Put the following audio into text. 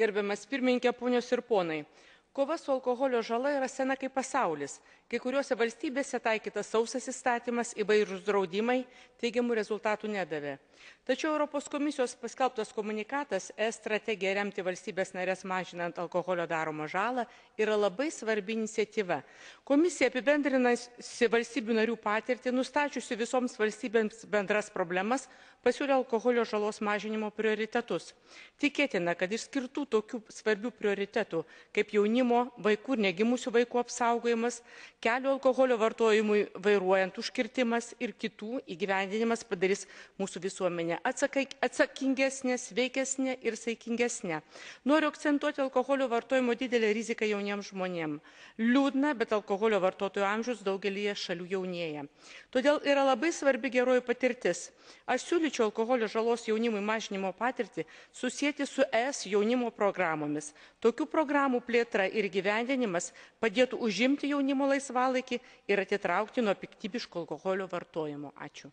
Gerbiamas pirmininkė, ponios ir ponai, kova su alkoholio žala yra sena kaip pasaulis. Kai kuriuose valstybėse taikytas sausas įstatymas, įvairūs draudimai teigiamų rezultatų nedavė. Tačiau Europos komisijos paskelbtas komunikatas ES strategija remti valstybės narės mažinant alkoholio daromą žalą yra labai svarbi iniciatyva. Komisija apibendrinasi valstybių narių patirtį, nustačiusi visoms valstybėms bendras problemas, pasiūlė alkoholio žalos mažinimo prioritetus. Tikėtina, kad išskirtų tokių svarbių prioritetų kaip jaunimo, vaikų ir negimusių vaikų apsaugojimas, kelio alkoholio vartojimui vairuojant užkirtimas ir kitų įgyvendinimas padarys mūsų visuomenę atsakingesnę, sveikesnę ir saikingesnę. Noriu akcentuoti alkoholio vartojimo didelę riziką jauniems žmonėms. Liūdna, bet alkoholio vartotojų amžius daugelyje šalių jaunėja. Todėl yra labai svarbi geroji patirtis. Aš siūlyčiau alkoholio žalos jaunimui mažinimo patirtį susieti su ES jaunimo programomis. Tokių programų plėtra ir įgyvendinimas padėtų užimti jaunimo laisvalaikį ir atitraukti nuo piktybiško alkoholio vartojimo. Ačiū.